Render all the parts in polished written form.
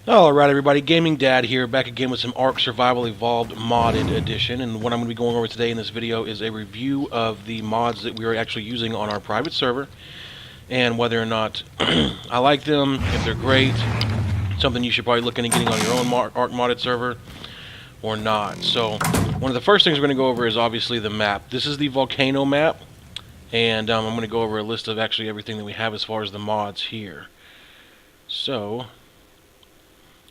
Alright everybody, Gaming Dad here, back again with some Ark Survival Evolved Modded Edition, and what I'm going to be going over today in this video is a review of the mods that we are actually using on our private server, and whether or not I like them, if they're great, something you should probably look into getting on your own Ark modded server, or not. So, one of the first things we're going to go over is obviously the map. This is the Volcano Map, and I'm going to go over a list of actually everything that we have as far as the mods here. So,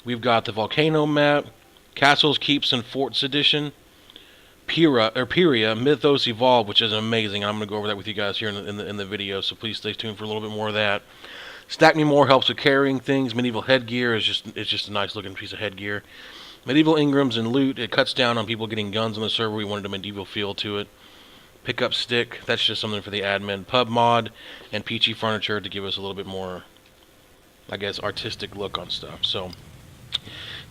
we've got the Volcano Map, Castles, Keeps, and Forts Edition, Pyria, Mythos Evolved, which is amazing. I'm going to go over that with you guys here in the video, so please stay tuned for a little bit more of that. Stack Me More helps with carrying things. Medieval Headgear is just a nice looking piece of headgear. Medieval Engrams and Loot, it cuts down on people getting guns on the server. We wanted a medieval feel to it. Pickup Stick, that's just something for the admin. Pub Mod, and Peachy Furniture to give us a little bit more, I guess, artistic look on stuff. So,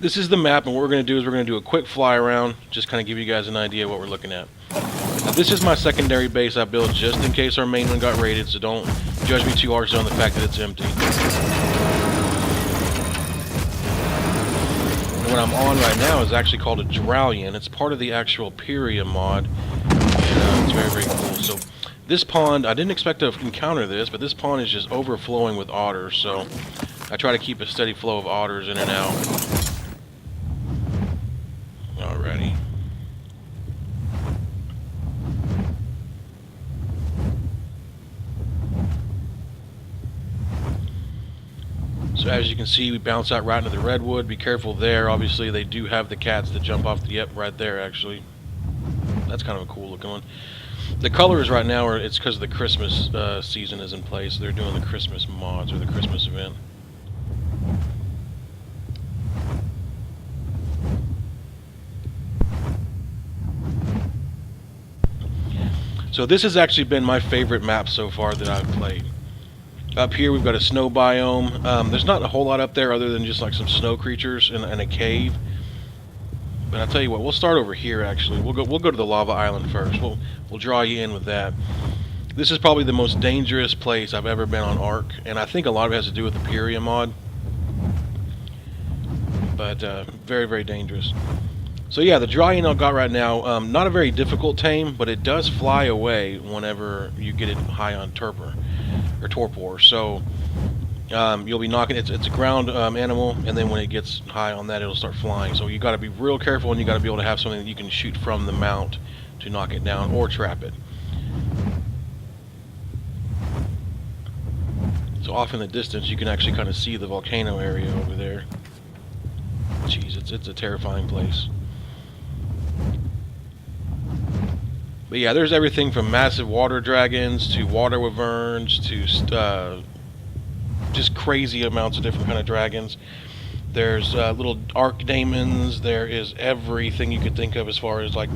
this is the map, and what we're going to do is we're going to do a quick fly around, just kind of give you guys an idea of what we're looking at. Now, this is my secondary base I built just in case our main one got raided, so don't judge me too harshly on the fact that it's empty. And what I'm on right now is actually called a Drowlian. It's part of the actual Pyria mod, and it's very, very cool. So this pond, I didn't expect to encounter this, but this pond is just overflowing with otters, so I try to keep a steady flow of otters in and out. Alrighty. So as you can see, we bounce out right into the Redwood. Be careful there. Obviously, they do have the cats that jump off the... Yep, right there, actually. That's kind of a cool looking one. The colors right now are... It's because the Christmas season is in place. They're doing the Christmas mods or the Christmas event. So this has actually been my favorite map so far that I've played. Up here we've got a snow biome. There's not a whole lot up there other than just like some snow creatures and a cave. But I'll tell you what, we'll start over here actually. We'll go to the lava island first. We'll draw you in with that. This is probably the most dangerous place I've ever been on Ark, and I think a lot of it has to do with the Pyria mod. But very, very dangerous. So yeah, the Drowlian I've got right now, not a very difficult tame, but it does fly away whenever you get it high on torpor. So you'll be knocking, it's a ground animal, and then when it gets high on that, it'll start flying. So you got to be real careful, and you got to be able to have something that you can shoot from the mount to knock it down or trap it. So off in the distance, you can actually kind of see the volcano area over there. Jeez, it's a terrifying place. But yeah, there's everything from massive water dragons to water wyverns to just crazy amounts of different kind of dragons. There's little arc daemons. There is everything you could think of as far as like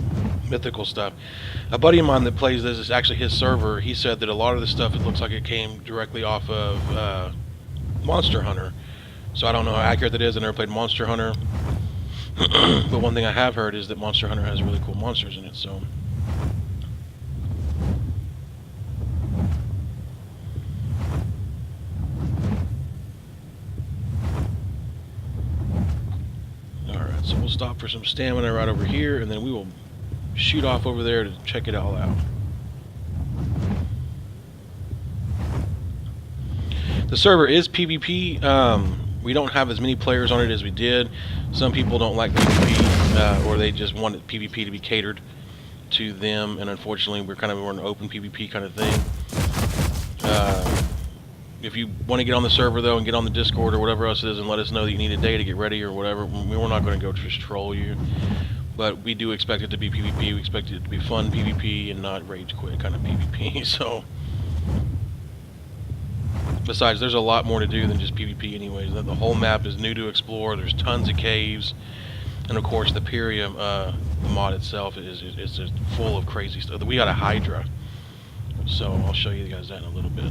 mythical stuff. A buddy of mine that plays this is actually his server. He said that a lot of this stuff, it looks like it came directly off of Monster Hunter. So I don't know how accurate that is. I never played Monster Hunter. But one thing I have heard is that Monster Hunter has really cool monsters in it. So. So we'll stop for some stamina right over here, and then we will shoot off over there to check it all out. The server is PvP. We don't have as many players on it as we did. Some people don't like PvP, or they just want PvP to be catered to them, and unfortunately we're an open PvP kind of thing. If you want to get on the server, though, and get on the Discord or whatever else it is and let us know that you need a day to get ready or whatever, we're not going to go just troll you. But we do expect it to be PvP. We expect it to be fun PvP and not rage quit kind of PvP. So, besides, there's a lot more to do than just PvP anyways. The whole map is new to explore. There's tons of caves. And, of course, the Pyria mod itself is just full of crazy stuff. We got a Hydra. So, I'll show you guys that in a little bit.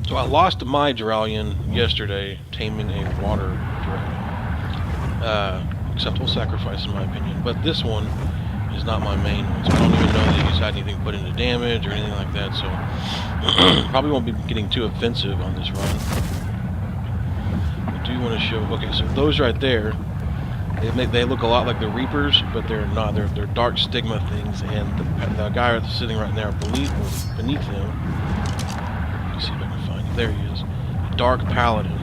So I lost my Duralian yesterday taming a water dragon. Acceptable sacrifice in my opinion, but this one is not my main one, so I don't even know that he's had anything put into damage or anything like that, so probably won't be getting too offensive on this run. I do want to show, okay, so those right there, they look a lot like the Reapers, but they're not. They're dark stigma things, and the guy that's sitting right now beneath him, let's see if I can find him, there he is, Dark Paladin.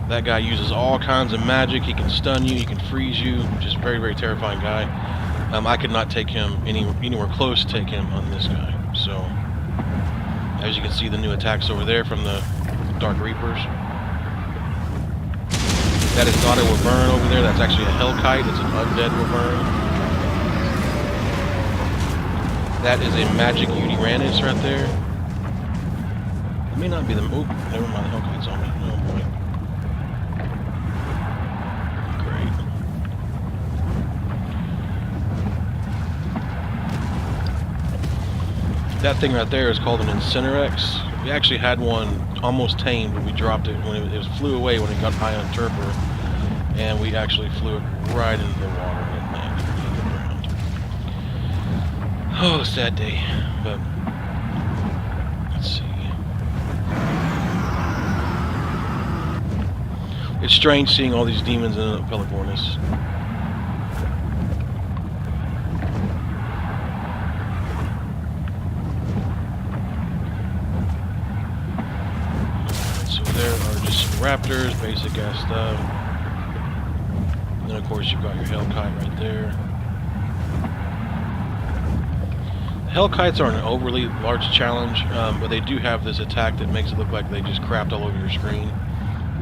That guy uses all kinds of magic. He can stun you, he can freeze you, just very, very terrifying guy. I could not take him anywhere close to take him on this guy. So, as you can see, the new attacks over there from the Dark Reapers. That is not a Wyvern over there. That's actually a Hellkite. It's an undead Wyvern. That is a Magic Uranus right there. It may not be the... Oh, never mind. The Hellkite's on me. Oh, boy. That thing right there is called an Incinerex. We actually had one almost tamed, but we dropped it when it flew away when it got high on Turper, and we actually flew it right into the water and it landed in the ground. Oh, sad day. But let's see. It's strange seeing all these demons in Pelagornis. Raptors, basic ass stuff. And then of course you've got your Hellkite right there. The Hellkites aren't an overly large challenge, but they do have this attack that makes it look like they just crapped all over your screen.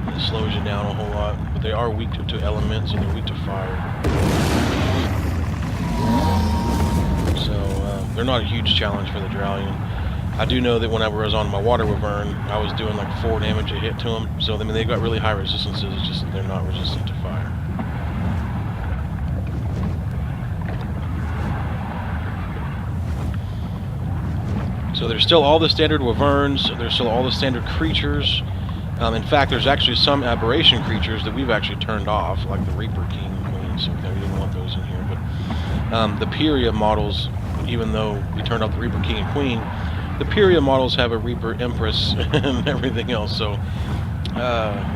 And it slows you down a whole lot. But they are weak to elements, so they're weak to fire. So they're not a huge challenge for the Duralian. I do know that when I was on my Water Wyvern, I was doing like 4 damage a hit to them. So I mean, they've got really high resistances. It's just they're not resistant to fire. So there's still all the standard Wyverns. There's still all the standard creatures. In fact, there's actually some aberration creatures that we've actually turned off, like the Reaper King and Queen. So we didn't want those in here. But the Pyria models, even though we turned off the Reaper King and Queen, the Pyria models have a Reaper Empress and everything else, so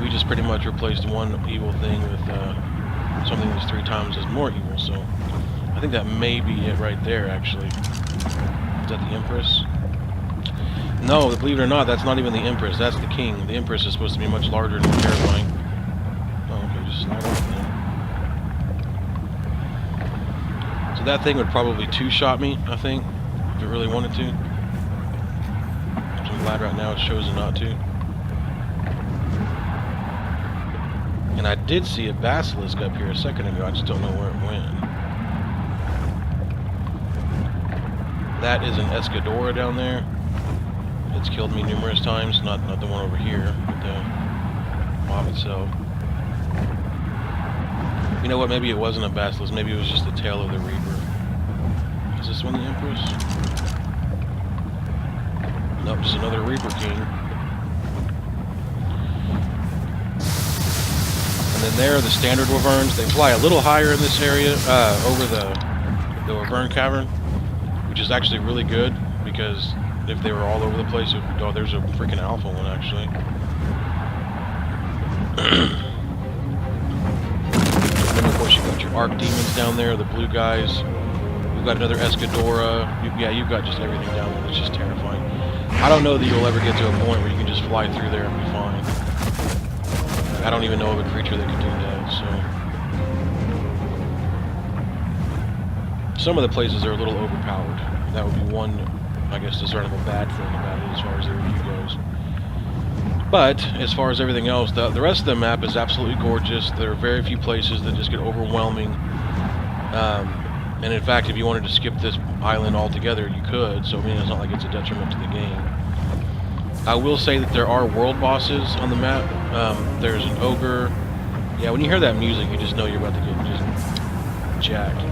we just pretty much replaced one evil thing with something that's 3 times as more evil, so I think that may be it right there, actually. Is that the Empress? No, believe it or not, that's not even the Empress, that's the King. The Empress is supposed to be much larger and more terrifying. Oh, okay, just slide off then. So that thing would probably 2-shot me, I think, if it really wanted to. I'm glad right now it's chosen not to. And I did see a basilisk up here a second ago, I just don't know where it went. That is an Escadora down there. It's killed me numerous times, not the one over here, but the mob itself. You know what, maybe it wasn't a basilisk, maybe it was just the tail of the Reaper. Is this one the Empress? Nope, just another Reaper King. And then there are the standard Wyverns. They fly a little higher in this area, over the Wyvern Cavern, which is actually really good, because if they were all over the place, oh, there's a freaking alpha one, actually. And then, of course, you've got your Arc Demons down there, the blue guys. You've got another Escadora. You've got just everything down there. It's just terrifying. I don't know that you'll ever get to a point where you can just fly through there and be fine. I don't even know of a creature that can do that, so... Some of the places are a little overpowered. That would be one, I guess, discernible bad thing about it as far as the review goes. But, as far as everything else, the rest of the map is absolutely gorgeous. There are very few places that just get overwhelming. And in fact, if you wanted to skip this island altogether, you could, so I mean, it's not like it's a detriment to the game. I will say that there are world bosses on the map. There's an ogre. Yeah, when you hear that music, you just know you're about to get just jacked.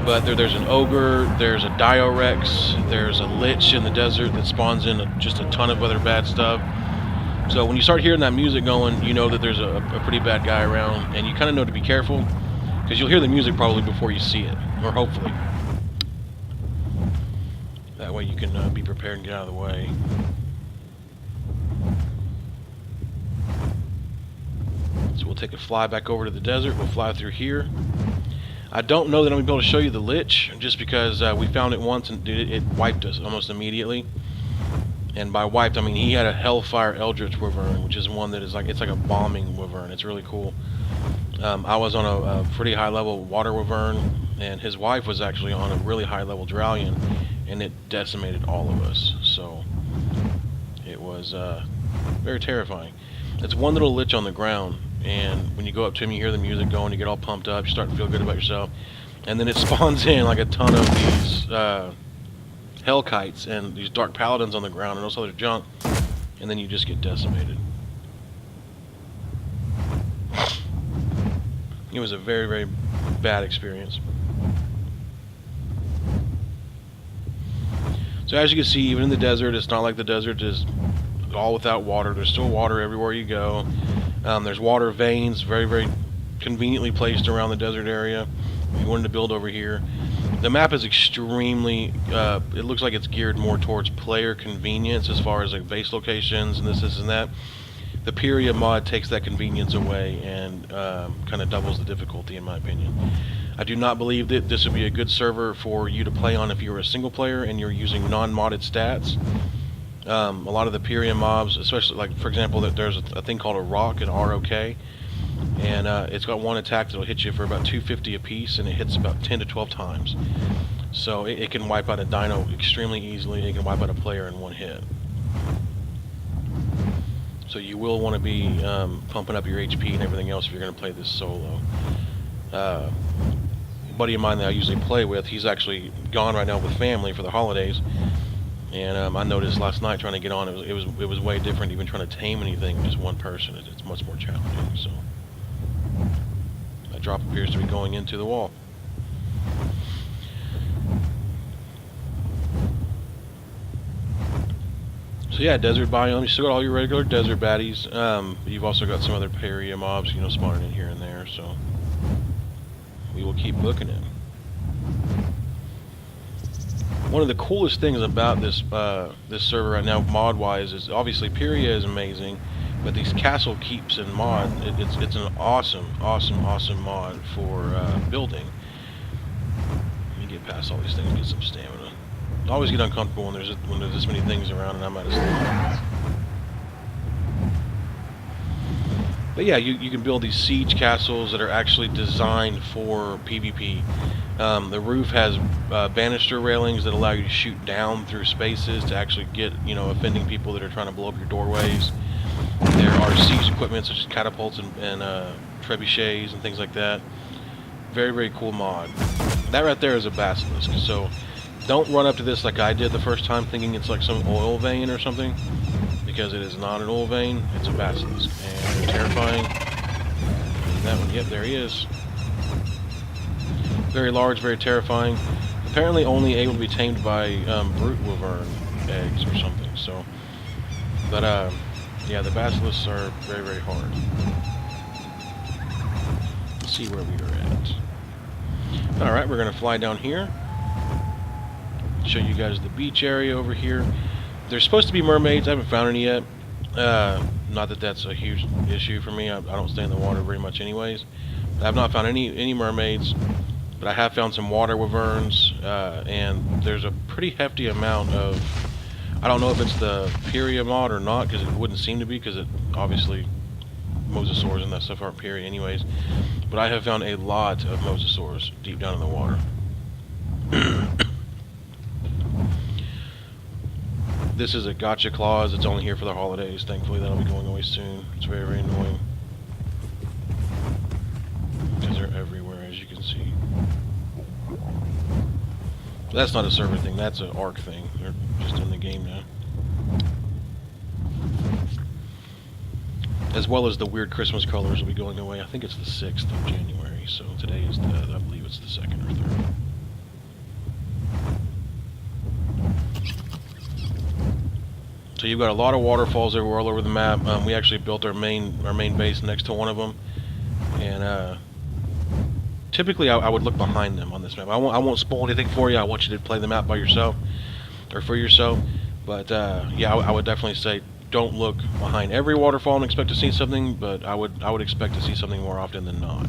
But there's an ogre, there's a Direwolves, there's a lich in the desert that spawns in just a ton of other bad stuff. So when you start hearing that music going, you know that there's a pretty bad guy around, and you kind of know to be careful, because you'll hear the music probably before you see it, or hopefully. That way you can be prepared and get out of the way. So we'll take a fly back over to the desert. We'll fly through here. I don't know that I'm going to be able to show you the Lich, just because we found it once and dude, it wiped us almost immediately. And by wiped, I mean he had a Hellfire Eldritch Wyvern, which is one that is like, it's like a bombing Wyvern. It's really cool. I was on a pretty high level Water Wyvern, and his wife was actually on a really high level Drowlian, and it decimated all of us. So it was very terrifying. It's one little Lich on the ground, and when you go up to him, you hear the music going, you get all pumped up, you start to feel good about yourself, and then it spawns in like a ton of these Hellkites and these Dark Paladins on the ground and all this other junk, and then you just get decimated. It was a very, very bad experience. So as you can see, even in the desert, it's not like the desert is all without water. There's still water everywhere you go. There's water veins very, very conveniently placed around the desert area. If you wanted to build over here. The map is extremely, it looks like it's geared more towards player convenience as far as like base locations and this and that. The Pyria mod takes that convenience away and kind of doubles the difficulty, in my opinion. I do not believe that this would be a good server for you to play on if you're a single player and you're using non-modded stats. A lot of the Pyria mobs, especially like for example, that there's a thing called a rock, an ROK, and it's got one attack that'll hit you for about 250 apiece, and it hits about 10 to 12 times. So it can wipe out a dino extremely easily. It can wipe out a player in one hit. So you will want to be pumping up your HP and everything else if you're going to play this solo. A buddy of mine that I usually play with, he's actually gone right now with family for the holidays, and I noticed last night trying to get on, it was way different. Even trying to tame anything with just one person, it's much more challenging. So that drop appears to be going into the wall. So yeah, desert biome. You still got all your regular desert baddies. But you've also got some other Pyria mobs, you know, spawning in here and there. So we will keep booking it. One of the coolest things about this this server right now, mod-wise, is obviously Pyria is amazing, but these castle keeps and mod, it's an awesome mod for building. Let me get past all these things, get some stamina. I always get uncomfortable when there's this many things around and I'm out of stamina. But yeah, you can build these siege castles that are actually designed for PvP. The roof has banister railings that allow you to shoot down through spaces to actually get, you know, offending people that are trying to blow up your doorways. There are siege equipment such as catapults and trebuchets and things like that. Very, very cool mod. That right there is a basilisk. So don't run up to this like I did the first time thinking it's like some oil vein or something, because it is not an oil vein, it's a basilisk. And they're terrifying. And that one, yep, there he is. Very large, very terrifying. Apparently only able to be tamed by brute wyvern eggs or something. So, but yeah, the basilisks are very, very hard. Let's see where we are at. All right, we're gonna fly down here. Show you guys the beach area over here. There's supposed to be mermaids. I haven't found any yet. Not that that's a huge issue for me. I don't stay in the water very much anyways. I have not found any mermaids, but I have found some water wyverns, and there's a pretty hefty amount of, I don't know if it's the Pyria mod or not, because it wouldn't seem to be, because it obviously mosasaurs and that stuff aren't Pyria anyways, but I have found a lot of mosasaurs deep down in the water. This is a gotcha clause. It's only here for the holidays. Thankfully, that'll be going away soon. It's very, very annoying, because they're everywhere, as you can see. That's not a server thing. That's an ARC thing. They're just in the game now. As well as the weird Christmas colors will be going away. I think it's the 6th of January. So today is the, I believe it's the 2nd or 3rd. So you've got a lot of waterfalls everywhere all over the map. We actually built our main base next to one of them, and typically I would look behind them on this map. I won't spoil anything for you. I want you to play the map by yourself or for yourself. But yeah, I would definitely say don't look behind every waterfall and expect to see something. But I would expect to see something more often than not.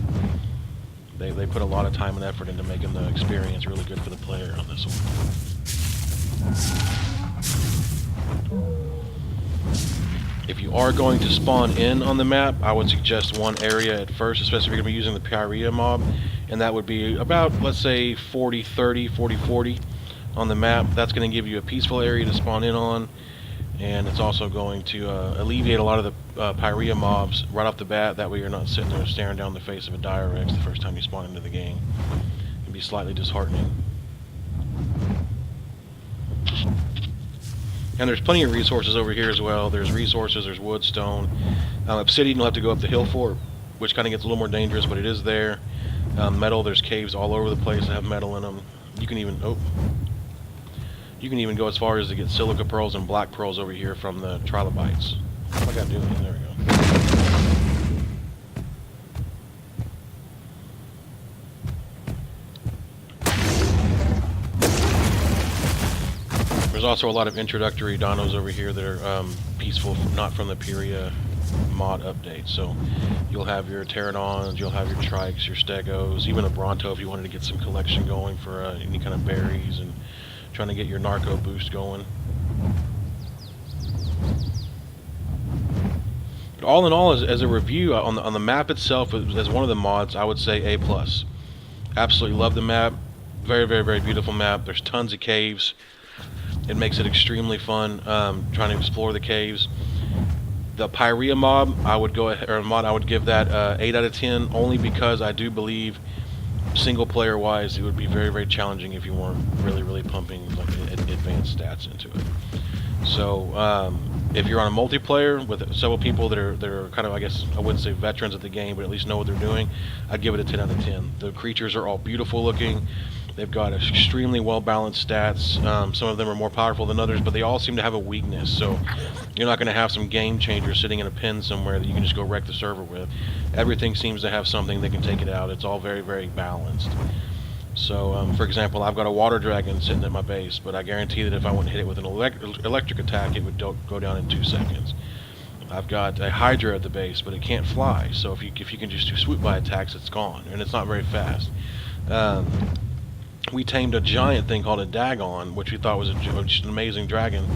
They put a lot of time and effort into making the experience really good for the player on this one. If you are going to spawn in on the map, I would suggest one area at first, especially if you're going to be using the Pyria mob, and that would be about, let's say, 40-30, 40-40 on the map. That's going to give you a peaceful area to spawn in on, and it's also going to alleviate a lot of the Pyria mobs right off the bat. That way you're not sitting there staring down the face of a Direwolves the first time you spawn into the game. It'd be slightly disheartening. And there's plenty of resources over here as well. There's resources, there's wood, stone. Obsidian you'll have to go up the hill for, which kind of gets a little more dangerous, but it is there. Metal, there's caves all over the place that have metal in them. You can even go as far as to get silica pearls and black pearls over here from the trilobites. What I gotta do? There we go. There's also a lot of introductory dinos over here that are peaceful, not from the Pyria mod update. So you'll have your pterodons, you'll have your trikes, your stegos, even a bronto if you wanted to get some collection going for any kind of berries and trying to get your narco boost going. But all in all, as a review on the map itself, as one of the mods, I would say A+. Absolutely love the map. Very, very, very beautiful map. There's tons of caves. It makes it extremely fun trying to explore the caves. The Pyria mob, I would give that 8 out of 10, only because I do believe single player wise it would be very, very challenging if you weren't really, really pumping like advanced stats into it. So if you're on a multiplayer with several people that are kind of, I guess I wouldn't say veterans at the game, but at least know what they're doing, I'd give it a 10 out of 10. The creatures are all beautiful looking. They've got extremely well-balanced stats. Some of them are more powerful than others, but they all seem to have a weakness. So you're not going to have some game changer sitting in a pen somewhere that you can just go wreck the server with. Everything seems to have something that can take it out. It's all very, very balanced. So, for example, I've got a water dragon sitting at my base, but I guarantee that if I went and hit it with an electric attack, it would go down in 2 seconds. I've got a Hydra at the base, but it can't fly. So if you can just do swoop by attacks, it's gone, and it's not very fast. We tamed a giant thing called a Dagon, which we thought was just an amazing dragon,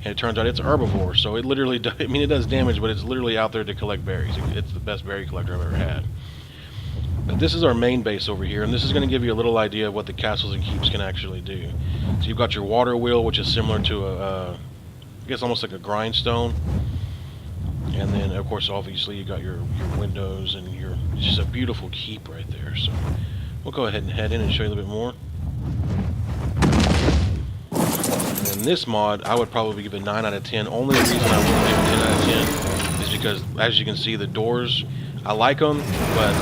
and it turns out it's a herbivore. So it literally, it does damage, but it's literally out there to collect berries. It's the best berry collector I've ever had. But this is our main base over here, and this is going to give you a little idea of what the castles and keeps can actually do. So you've got your water wheel, which is similar to I guess almost like a grindstone. And then, of course, obviously you got your windows, and it's just a beautiful keep right there. So we'll go ahead and head in and show you a little bit more. And in this mod, I would probably give it 9 out of 10. Only the reason I wouldn't give it 10 out of 10 is because, as you can see, the doors, I like them, but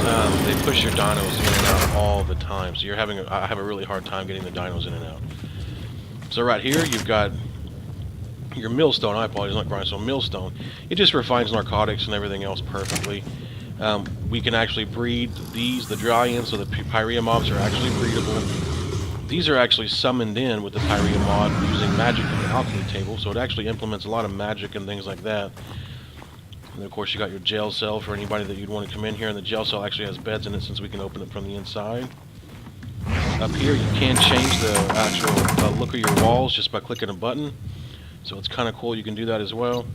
they push your dinos in and out all the time. So I have a really hard time getting the dinos in and out. So right here, you've got your Millstone. I apologize, not grindstone, Millstone. It just refines narcotics and everything else perfectly. We can actually breed these, the Dryaens, so the Pyria mobs are actually breedable. These are actually summoned in with the Pyria mod using magic from the alchemy table, so it actually implements a lot of magic and things like that. And of course you got your jail cell for anybody that you'd want to come in here, and the jail cell actually has beds in it since we can open it from the inside. Up here you can change the actual look of your walls just by clicking a button, so it's kind of cool. You can do that as well.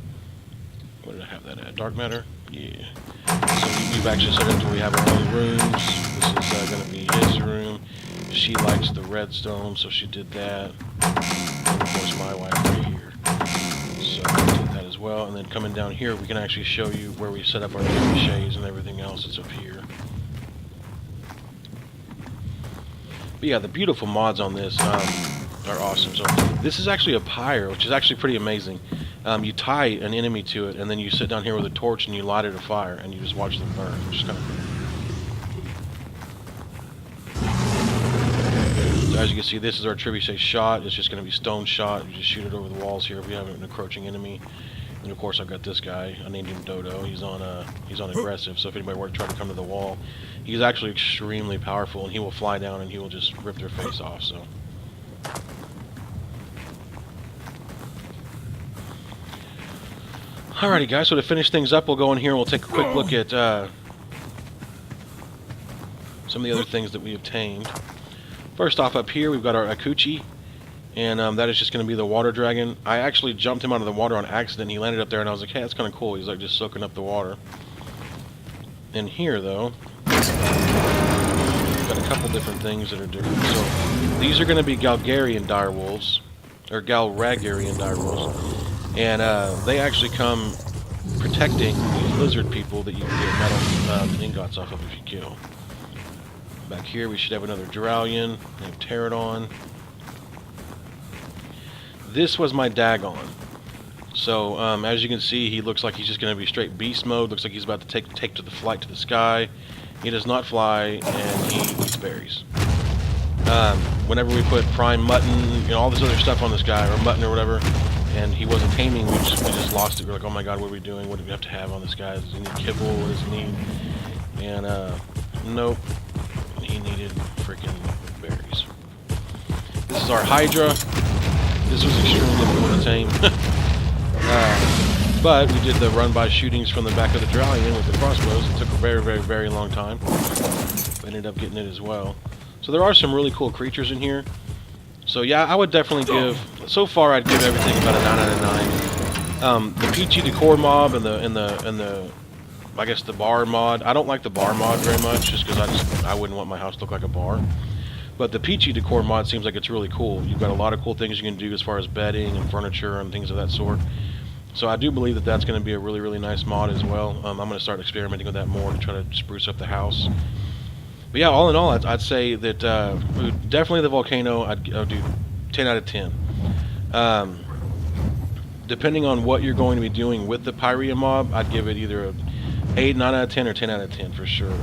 Where did I have that at? Dark matter? Yeah. So we've actually set it to where we have our own rooms. This is going to be his room. She likes the redstone, so she did that. And of course my wife right here. So we did that as well. And then coming down here, we can actually show you where we set up our shades and everything else that's up here. But yeah, the beautiful mods on this are awesome. So this is actually a pyre, which is actually pretty amazing. You tie an enemy to it, and then you sit down here with a torch and you light it afire, and you just watch them burn, which is kind of cool. So as you can see, this is our trebuchet shot. It's just going to be stone shot. You just shoot it over the walls here if we have an encroaching enemy. And of course, I've got this guy. I named him Dodo. He's on aggressive. So if anybody were to try to come to the wall, he's actually extremely powerful, and he will fly down and he will just rip their face off. So. Alrighty, guys. So to finish things up, we'll go in here and we'll take a quick look at some of the other things that we obtained. First off, up here we've got our Akuchi, and that is just going to be the water dragon. I actually jumped him out of the water on accident. He landed up there, and I was like, hey, that's kind of cool. He's like just soaking up the water. In here, though, we've got a couple different things that are different. So these are going to be Galgarian Direwolves, or Galragarian Direwolves, and they actually come protecting these lizard people that you can get metal ingots off of if you kill. Back here we should have another Drowlian named Pterodon. This was my Dagon. So as you can see, he looks like he's just going to be straight beast mode. Looks like he's about to take to the flight to the sky. He does not fly, and he eats berries. Whenever we put prime mutton, all this other stuff on this guy, or mutton or whatever, and he wasn't taming, we just lost it. We're like, oh my god, what are we doing? What do we have to have on this guy? Does he need kibble? What does he need? And nope. He needed freaking berries. This is our Hydra. This was extremely difficult to tame. But we did the run-by shootings from the back of the Drowlian with the crossbows. It took a very, very, very long time. We ended up getting it as well. So there are some really cool creatures in here. So yeah, I would definitely give... So far, I'd give everything about a 9 out of 9. The Peachy Decor mob and the I guess the bar mod. I don't like the bar mod very much, just because I wouldn't want my house to look like a bar. But the Peachy Decor mod seems like it's really cool. You've got a lot of cool things you can do as far as bedding and furniture and things of that sort. So I do believe that that's going to be a really, really nice mod as well. I'm going to start experimenting with that more to try to spruce up the house. But yeah, all in all, I'd say that definitely the Volcano, I'd do 10 out of 10. Depending on what you're going to be doing with the Pyria mob, I'd give it either a 8, 9 out of 10, or 10 out of 10 for sure.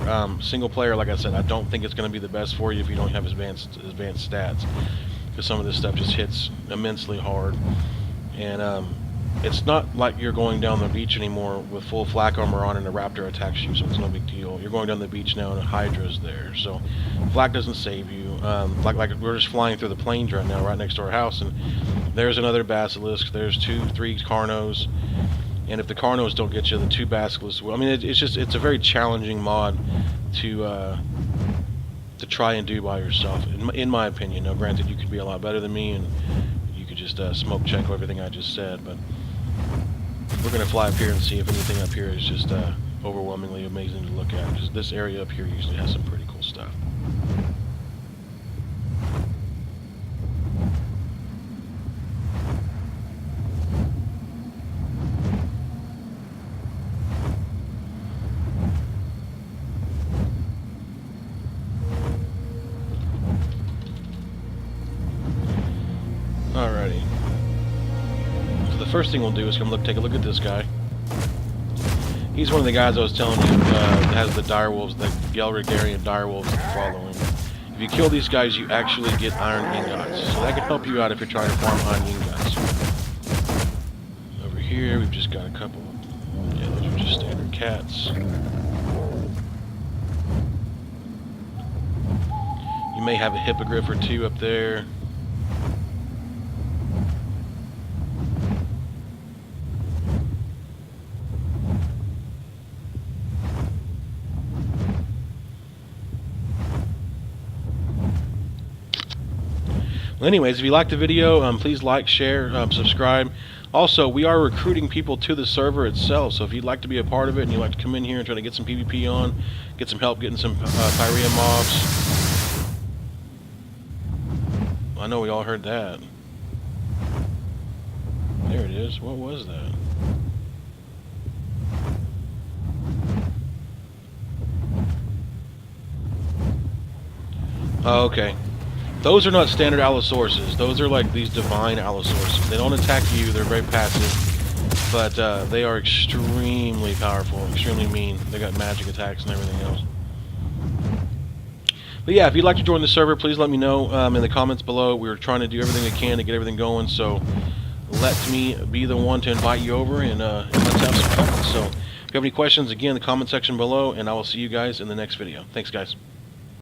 Single player, like I said, I don't think it's going to be the best for you if you don't have advanced stats, because some of this stuff just hits immensely hard. And it's not like you're going down the beach anymore with full flak armor on and a raptor attacks you, so it's no big deal. You're going down the beach now and a Hydra's there, so flak doesn't save you. Like we're just flying through the plains right now, right next to our house, and there's another basilisk. There's 2, 3 Carnos. And if the Carnos don't get you, the 2 basilisks will. I mean, it's a very challenging mod to try and do by yourself, in my opinion. Now, granted, you could be a lot better than me, and you could just smoke check everything I just said. But we're gonna fly up here and see if anything up here is just overwhelmingly amazing to look at. Just this area up here usually has some pretty cool stuff. Alrighty. So the first thing we'll do is take a look at this guy. He's one of the guys I was telling you has the direwolves, the Galragarian direwolves that follow him. If you kill these guys, you actually get iron ingots. So that can help you out if you're trying to farm iron ingots. Over here, we've just got a couple. Yeah, those are just standard cats. You may have a hippogriff or 2 up there. Well, anyways, if you liked the video, please like, share, subscribe. Also, we are recruiting people to the server itself, so if you'd like to be a part of it and you'd like to come in here and try to get some PvP on, get some help getting some Pyria mobs. I know we all heard that. There it is. What was that? Oh, okay. Those are not standard Allosauruses. Those are like these divine Allosauruses. They don't attack you. They're very passive. But they are extremely powerful, extremely mean. They got magic attacks and everything else. But yeah, if you'd like to join the server, please let me know in the comments below. We're trying to do everything we can to get everything going, so let me be the one to invite you over, and let's have some fun. So if you have any questions, again, in the comment section below, and I will see you guys in the next video. Thanks, guys.